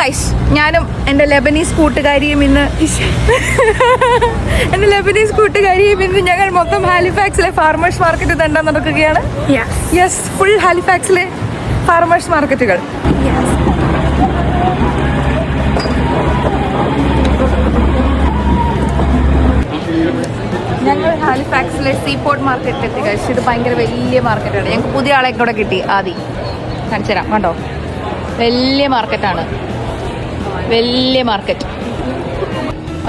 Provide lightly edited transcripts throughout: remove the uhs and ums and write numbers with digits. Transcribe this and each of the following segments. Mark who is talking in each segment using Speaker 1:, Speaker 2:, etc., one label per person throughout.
Speaker 1: Guys, ഞാനും എൻ്റെ Lebanese കൂട്ടുകാരിയും ഇന്ന് ഞങ്ങൾ മൊത്തം ഹാലിഫാക്സിലെ ഫാർമേഴ്സ് മാർക്കറ്റ് തണ്ടാൻ നടക്കുകയാണ്. യെസ്, ഫുൾ ഹാലിഫാക്സിലെ ഫാർമേഴ്സ് മാർക്കറ്റുകൾ. ഞങ്ങൾ ഹാലിഫാക്സിലെ സീപോർട്ട് മാർക്കറ്റിലെത്തി കഴിച്ചു. ഇത് ഭയങ്കര വലിയ മാർക്കറ്റാണ്. ഞങ്ങൾക്ക് പുതിയ ആളെ കൂടെ കിട്ടി. ആദ്യം കാണിച്ചു തരാം. കണ്ടോ, വലിയ മാർക്കറ്റാണ്, വലിയ മാർക്കറ്റ്.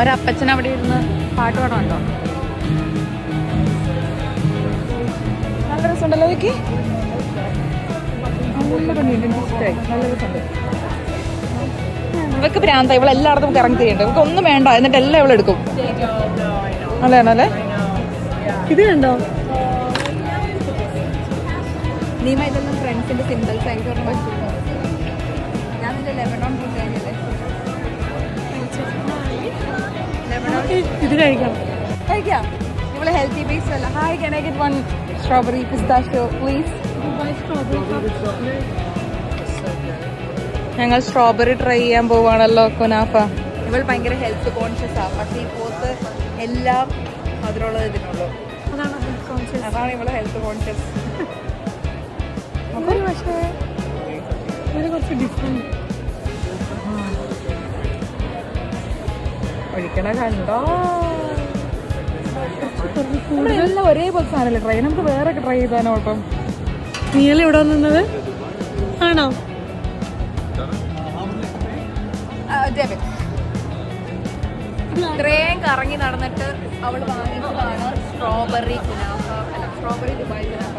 Speaker 1: ഒരപ്പച്ചൻ അവിടെ ഇരുന്ന് പാട്ട് പാടുന്നുണ്ടോ? നല്ല രസമുണ്ടല്ലോ. നോക്കി, നല്ല ഭംഗിയുണ്ട്, എനിക്ക് ഇഷ്ടമായി. നല്ല രസമുണ്ട്. ഇവക്ക് ഭ്രാന്ത, ഇവളെല്ലായിടത്തും കറങ്ങി തിരിയുണ്ട്. ഇവർക്ക് ഒന്നും വേണ്ട, എന്നിട്ട് എല്ലാം ഇവളെടുക്കും. നല്ലതാണല്ലേ? ഇത് കണ്ടോ നീമ? ഇതെല്ലാം ഫ്രണ്ട്സിന്റെ സിമ്പിൾസ് ആയിട്ട് പറഞ്ഞു പറ്റും. ഞാൻ നിന്റെ ലെബനോൺ കൂട്ടുകാരിയല്ലേ? ഇത് കഴിക്കാം. ഇവള് ഹെൽത്തി ബേസ് അല്ല. Hi, can I get one strawberry pistachio please? ഞങ്ങൾ സ്ട്രോബെറി ട്രൈ ചെയ്യാൻ പോവാണല്ലോ. കുനാഫ. ഇവൾ ഭയങ്കര ഹെൽത്ത് കോൺഷ്യസ് ആണ്. പക്ഷേ ഈ പോത്ത് എല്ലാം അതിനുള്ളത് ഇതിനുള്ളൂ. അതാണ് ഇവള് ഹെൽത്ത് കോൺഷ്യസ്. പക്ഷേ കുറച്ച് ഡിഫറെന്റ് ഒഴിക്കണ കണ്ടോ? എല്ലാം ഒരേപോലെ സാധനമല്ലേ ട്രൈ. നമുക്ക് വേറെ ഒക്കെ ട്രൈ ചെയ്താനോ? കുഴപ്പം.
Speaker 2: നീയല്ലേ ഇവിടെ നിന്നത്? ആണോ?
Speaker 1: ഇത്രയും കറങ്ങി നടന്നിട്ട് അവൾ വാങ്ങിച്ചതാണ് സ്ട്രോബെറി കുനാഫ. അല്ല, സ്ട്രോബെറി ദുബായ് കുനാഫ.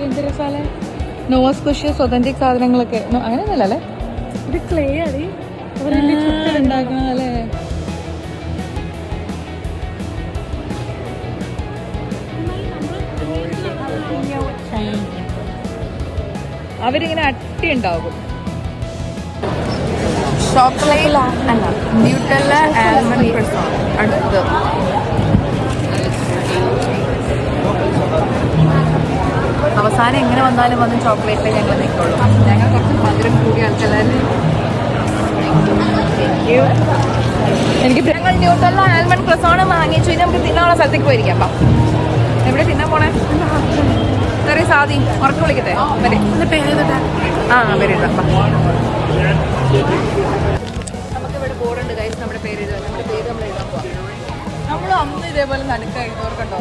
Speaker 1: എന്ത് രസാലേ. നോസ്കുഷ്യസ് ഒതന്റിക് സാധനങ്ങളൊക്കെ അങ്ങനെയൊന്നുമല്ലേ?
Speaker 2: ഇത് ക്ലേ ആണ്
Speaker 1: ഉണ്ടാക്കണല്ലേ? അവരിങ്ങനെ അട്ടി ഉണ്ടാകും. ചോക്ലേറ്റ് അല്ല, ന്യൂട്ടെല്ല ആൽമണ്ട് ക്രോissant. അടുത്ത് അവസാനം എങ്ങനെ വന്നാലും വന്ന് ചോക്ലേറ്റിൽ ഞങ്ങൾ നിൽക്കുള്ളൂ. ഞങ്ങൾ കുറച്ച് മധുരം കൂടിയ ആൾക്കാരല്ലേ. എനിക്ക് ഞങ്ങൾ ന്യൂട്ടെല്ല ആൽമണ്ട് ക്രോissant വാങ്ങിച്ചു. ഇനി നമുക്ക് തിന്നാനുള്ള സ്ഥലത്തേക്ക് പോയിരിക്കാം. അപ്പം എവിടെ തിന്നാൻ പോണേ? ചെറിയ സാധി ഉറക്കം വിളിക്കട്ടെ. വരെ വരും. നമുക്കിവിടെ ബോർഡുണ്ട് ഗൈസ്. നമ്മുടെ പേര് എഴുതാൻ. നമ്മുടെ പേര് നമ്മൾ എഴുതാൻ പോവാം. നമ്മൾ അന്ന് ഇതേപോലെ നടുക്കായി ഓർക്കണ്ടോ?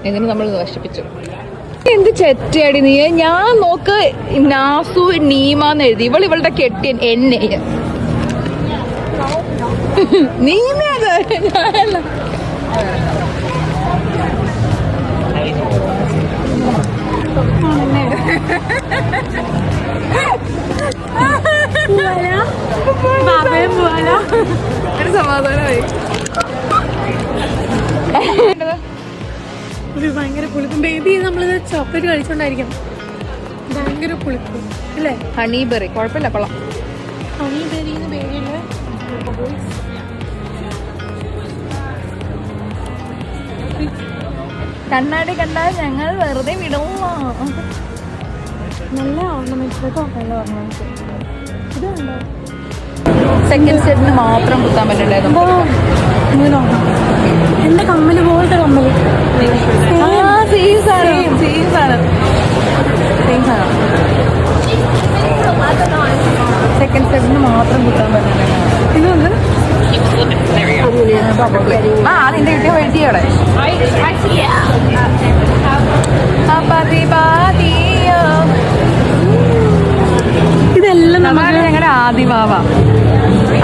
Speaker 1: എന്നിട്ട് നമ്മൾ നശിപ്പിച്ചു. എന്ത് ചെറ്റയാടി നീ? ഞാൻ നോക്ക് നാസു നീമാന്ന് എഴുതി. ഇവളുടെ കെട്ടിയൻ എന്നെ. നീമേത് ഞാനല്ല. ഒരു സമാധാനമായി.
Speaker 2: ഭയങ്കര പുളിപ്പ്. ബേബി നമ്മളിത് ചോക്ലേറ്റ് കഴിച്ചോണ്ടായിരിക്കും. ഭയങ്കര പുളിപ്പ് അല്ലേ?
Speaker 1: Honey berry. കുഴപ്പമില്ല, കൊള്ളാം.
Speaker 2: ഹണി ബെറിന്ന് ബേബിയുടെ
Speaker 1: കണ്ണാടി കണ്ടാൽ ഞങ്ങൾ വെറുതെ വിടുമോ?
Speaker 2: നല്ല ഓർണമെന്റ്സ് കേട്ടോ. നല്ല ഓർണമെന്റ്സ്. ഇതുണ്ടോ?
Speaker 1: സെക്കൻഡ് സെറ്റിന് മാത്രം കുത്താൻ പറ്റുള്ളായിരുന്നു.
Speaker 2: എന്റെ കമ്മല് പോലത്തെ കമ്മല്.
Speaker 1: സെക്കൻഡ് സെറ്റിന് മാത്രം കുത്താൻ പറ്റുള്ളൂ.
Speaker 2: ഇതൊന്ന്
Speaker 1: അതിന്റെ കിട്ടിയ വഴിയോടെ
Speaker 2: ഇതെല്ലാം
Speaker 1: ഞങ്ങളുടെ ആദിവാവ.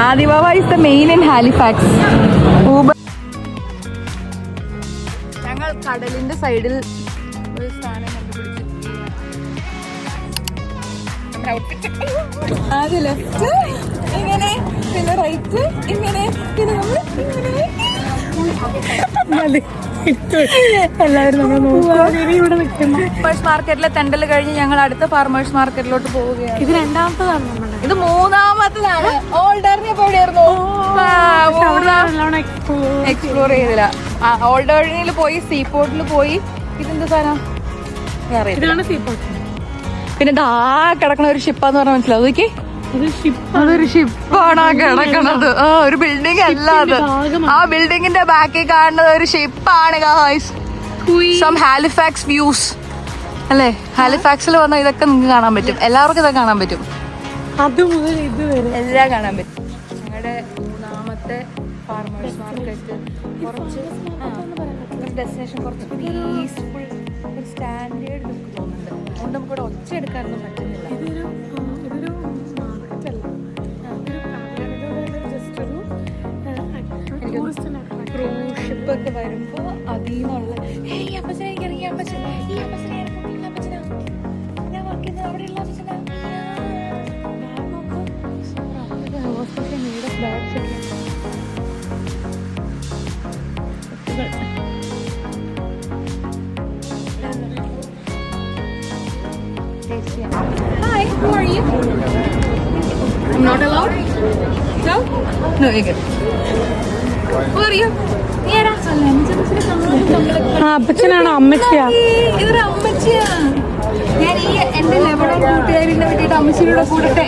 Speaker 1: ആദിവാവ is the main in Halifax. ഞങ്ങൾ കടലിന്റെ സൈഡിൽ ഒരു സ്ഥാനം കണ്ടുപിടിച്ചു. ആദ്യം ലെഫ്റ്റ് ഇങ്ങനെ, പിന്നെ റൈറ്റ് ഇങ്ങനെ, പിന്നെ നമ്മൾ ഇങ്ങനെ.
Speaker 2: എല്ലാവരും നമ്മൾ ഇവിടെ നിൽക്കുന്നു.
Speaker 1: ഫാർമേഴ്സ് മാർക്കറ്റിലെ തെണ്ടൽ കഴിഞ്ഞ് ഞങ്ങൾ അടുത്ത ഫാർമേഴ്സ് മാർക്കറ്റിലോട്ട് പോവുകയാണ്.
Speaker 2: ഇത് രണ്ടാമത്തതാണ്.
Speaker 1: ഇത് മൂന്നാമത്തതാണ്. ഓൾഡറിന് എവിടെയായിരുന്നു? എക്സ്പ്ലോർ ചെയ്തില്ല. ഓൾഡ് വഴിയിൽ പോയി, സീപോർട്ടിൽ പോയി. ഇതെന്താ സാധനം
Speaker 2: ഇതാണ് സീപോർട്ട്.
Speaker 1: പിന്നെ ദാ കിടക്കണ ഒരു ഷിപ്പാന്ന് പറഞ്ഞാൽ മനസ്സിലാവും. നോക്കി, അതൊരു ഷിപ്പാണ് കിടക്കണത്. ഒരു ബിൽഡിംഗ് അല്ല അത്. ആ ബിൽഡിങ്ങിന്റെ ബാക്കിൽ കാണുന്നത് ഒരു ഷിപ്പാണ് ഗായ്സ്. സം ഹാലിഫാക്സ് വ്യൂസ് അല്ലേ? ഹാലിഫാക്സിൽ വന്നാൽ ഇതൊക്കെ നിങ്ങൾക്ക് കാണാൻ പറ്റും. എല്ലാവർക്കും ഇതൊക്കെ കാണാൻ പറ്റും.
Speaker 2: അത് മുതൽ ഇതുവരെ
Speaker 1: എല്ലാം കാണാൻ പറ്റും. ഞങ്ങളുടെ 3ാമത്തെ ഫാർമേഴ്സ് മാർക്കറ്റ് കുറച്ച് ഡെസ്റ്റിനേഷൻ കുറച്ച് പീസ്ഫുൾ, ഒരു സ്റ്റാൻഡേർഡ് ലുക്ക് തോന്നുന്നുണ്ട്. അതുകൊണ്ട് നമുക്കിവിടെ ഒച്ച എടുക്കാനൊന്നും പറ്റുന്നില്ല.
Speaker 2: ഇതൊരു മാർക്കറ്റല്ല,
Speaker 1: ക്രൂസ് ഷിപ്പ് ഒക്കെ വരുമ്പോ അതിൽ നിന്നുള്ള അപ്പച്ചനെ എനിക്കറിയാം, അപ്പച്ചൻ ഈ അപ്പച്ചനെ അപ്പച്ചനാ ഞാൻ വർക്ക് ചെയ്യുന്നത് അവിടെയുള്ള അപ്പച്ചനാ. Hi, who are you? I'm not allowed? No? No, you're good. Who are you?
Speaker 2: അപ്പച്ചനാണോ അമ്മച്ചിയാ?
Speaker 1: ഇതൊരു അമ്മച്ചിയാ. ഞാൻ ഈ എന്റെ ലെവലോ കൂട്ടുകാരിനെ പറ്റിയിട്ട് അമ്മച്ചിയുടെ കൂടട്ടെ.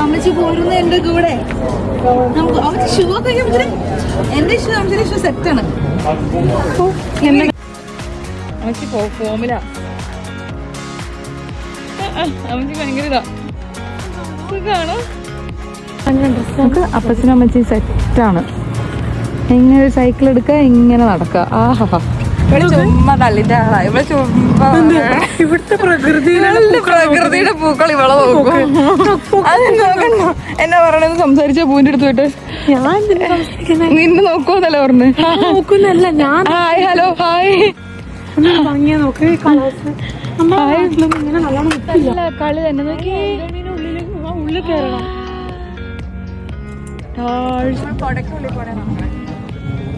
Speaker 1: അമ്മച്ചി പോരുന്ന എന്റെ കൂടെ. നമുക്ക് അമ്മച്ചി ഷൂ ഒക്കെ കഴിയുമ്പോൾ എന്റെ ഷൂ അമ്മച്ചിന്റെ ഷൂ സെറ്റാണ്. അമ്മച്ചി ഫോമിലാ. അമ്മച്ചി ഭയങ്കര ഇതാ. സുഖാണോ? നമുക്ക് അപ്പച്ചനും അമ്മച്ചി സെറ്റാണ്. ഇങ്ങനെ ഒരു സൈക്കിൾ എടുക്കുക, ഇങ്ങനെ നടക്കുക. ആഹാ, ഇവിടെ ചുമ്മാ തള്ളിന്റെ ആളാ. ഇവിടെ ചുമ്മാ
Speaker 2: ഇവിടുത്തെ പ്രകൃതിയുടെ
Speaker 1: പൂക്കൾ ഇവളെ നോക്കും. അത് നോക്കണ്ടോ എന്നാ പറയണെന്ന് സംസാരിച്ച പൂവിന്റെ അടുത്ത് പോയിട്ട്
Speaker 2: ഞാൻ
Speaker 1: നിന്നെ നോക്കുമെന്നല്ലേ പറഞ്ഞു.
Speaker 2: നോക്കുന്നല്ല ഞാൻ.
Speaker 1: Hi, hello, hi.
Speaker 2: ഭംഗിയാ നോക്ക്. ഇങ്ങനെ നല്ലോണം
Speaker 1: കളി തന്നെ നോക്കി.
Speaker 2: ഉള്ളിൽ കയറണം.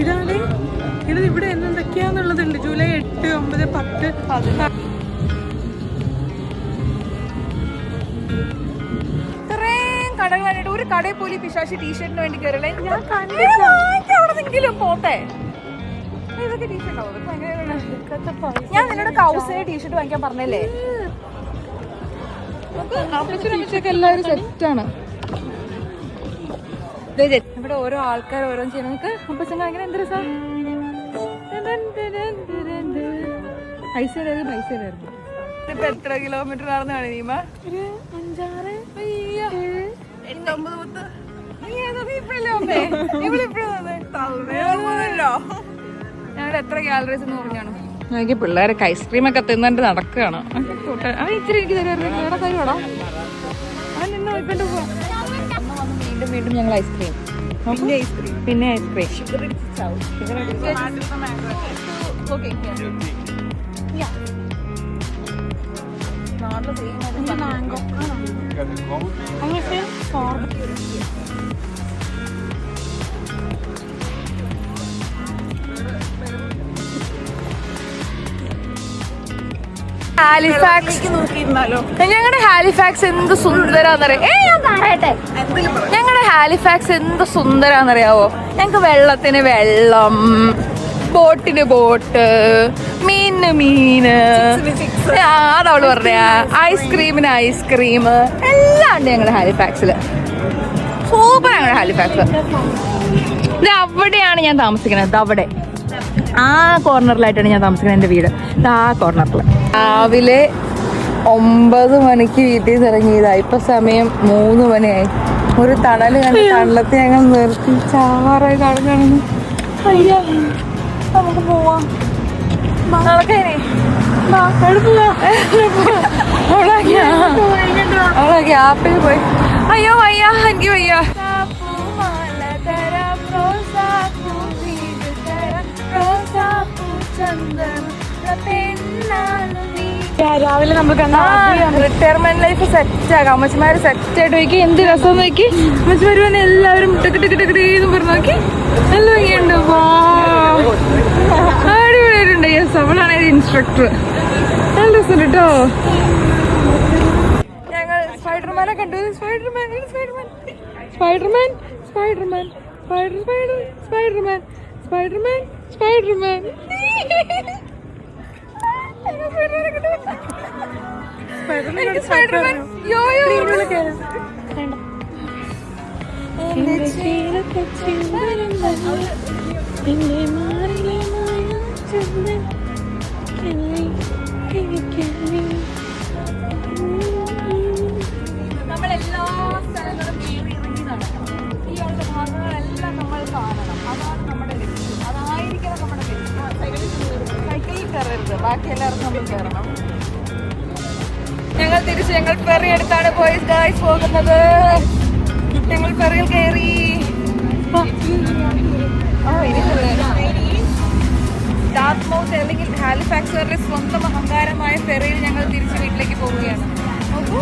Speaker 2: ഇതാണ് ഇത്. ഇവിടെ എന്തൊക്കെയാന്നുള്ളതുണ്ട്. ജൂലൈ 8, 9, 10, 11.
Speaker 1: ഇത്രയും കടകളായിട്ട് ഒരു കടയിൽ പോലും പിശാശി ടീഷർട്ടിന് വേണ്ടി കയറില്ല. ഞാൻ പോട്ടെ. ഇതൊക്കെ ടീഷർട്ട് ആവും. ഞാൻ നിന്നോട് കൗസേ ടീഷർട്ട് വാങ്ങിക്കാൻ പറഞ്ഞല്ലേ? എല്ലാവരും സെറ്റാണ്. ഇവിടെ ഓരോ ആൾക്കാർ ഓരോന്ന് ചെയ്യണം. നമുക്ക് അപ്പച്ചൻ കാണിക്കണം. എന്ത് രസം. പൈസ ഇപ്പൊ എത്ര കിലോമീറ്റർ നടന്ന് കാണീമ?
Speaker 2: ഒരു 5, 6,
Speaker 1: ഞങ്ങളുടെ എത്ര കാലറീസ് എന്ന് പറഞ്ഞാണ്. എനിക്ക് പിള്ളേരൊക്കെ ഐസ്ക്രീം ഒക്കെ തിന്നിട്ട് നടക്കുകയാണ്. ഇച്ചിരി എനിക്ക് തരുവാടാ. അവൻ നിന്ന് നോക്കിട്ട് പോവാ. വീണ്ടും ഞങ്ങൾ ഐസ്ക്രീം, പിന്നെ ഐസ്ക്രീം. ഞങ്ങളുടെ ഹാലിഫാക്സ് എന്ത് സുന്ദരാന്നറിയാം. ഞാൻ പറയട്ടെ, ഞങ്ങളുടെ ഹാലിഫാക്സ് എന്ത് സുന്ദരാന്നറിയാവോ? ഞങ്ങക്ക് വെള്ളത്തിന് വെള്ളം, ബോട്ടിന് ബോട്ട്, മീനിന് മീന്, അതവള് പറയാ, ഐസ്ക്രീമിന് ഐസ്ക്രീം, എല്ലാം ഉണ്ട് ഞങ്ങളുടെ ഹാലിഫാക്സില്. സൂപ്പർ ഞങ്ങളുടെ ഹാലിഫാക്സ്. ഇത് അവിടെയാണ് ഞാൻ താമസിക്കുന്നത്. അവിടെ ആ കോർണറിലായിട്ടാണ് ഞാൻ താമസിക്കുന്നത്. എൻ്റെ വീട് ആ കോർണറിൽ. രാവിലെ 9 മണിക്ക് വീട്ടിൽ നിന്ന് ഇറങ്ങിയതാ. ഇപ്പൊ സമയം 3 മണിയായി. ഒരു തണല് കണ്ട് തണലത്ത് ഞങ്ങൾ നിർത്തി. ചാറായി കാണുന്നു. അയ്യോ, നമുക്ക് പോവാം. അവളെ ഗ്യാപ്പിൽ പോയി. അയ്യോ വയ്യ, എനിക്ക് വയ്യ.
Speaker 2: രാവിലെ നമുക്ക്
Speaker 1: റിട്ടയർമെന്റ് ലൈഫ് സെറ്റ് ആക്കാം. അമ്മച്ചിമാര് സെറ്റ് ആയിട്ട് നോക്കി എന്ത് രസം നോക്കി. അമ്മച്ചിമാര് തന്നെ എല്ലാവരും ടിക്കറ്റ് പറഞ്ഞു നോക്കി. നല്ല ഭംഗിയുണ്ട്. അടിപൊളിയായിട്ടുണ്ട്. യെസ്, അവളാണ് ഇൻസ്ട്രക്ടർ. നല്ല രസം കേട്ടോ. ഞങ്ങൾ സ്പൈഡർമാനെ കണ്ടു. Spiderman
Speaker 2: Spiderman Spiderman Spiderman
Speaker 1: Spiderman yo-yo നമ്മളെല്ലാ സ്ഥലങ്ങളും കയറി ഇറങ്ങി നടക്കണം. ഈ ഉള്ള ഭാഗങ്ങളെല്ലാം നമ്മൾ കാണണം. അതാണ് നമ്മുടെ ലക്ഷ്യം. അതായിരിക്കണം നമ്മുടെ ലക്ഷ്യം. സൈക്കിളിൽ കയറരുത്, ബാക്കി എല്ലാവർക്കും നമ്മൾ കയറണം. ഞങ്ങൾ തിരിച്ച് ഞങ്ങൾ ഫെറി എടുത്താണ് ഗായ്സ് പോകുന്നത്. ഞങ്ങൾ ഫെറിയിൽ കയറി. ഡാർത്ത്മൗത്ത് അല്ലെങ്കിൽ ഹാലിഫാക്സുകാരുടെ സ്വന്തം അഹങ്കാരമായ ഫെറിയിൽ ഞങ്ങൾ തിരിച്ച് വീട്ടിലേക്ക് പോവുകയാണ്. നോക്കൂ,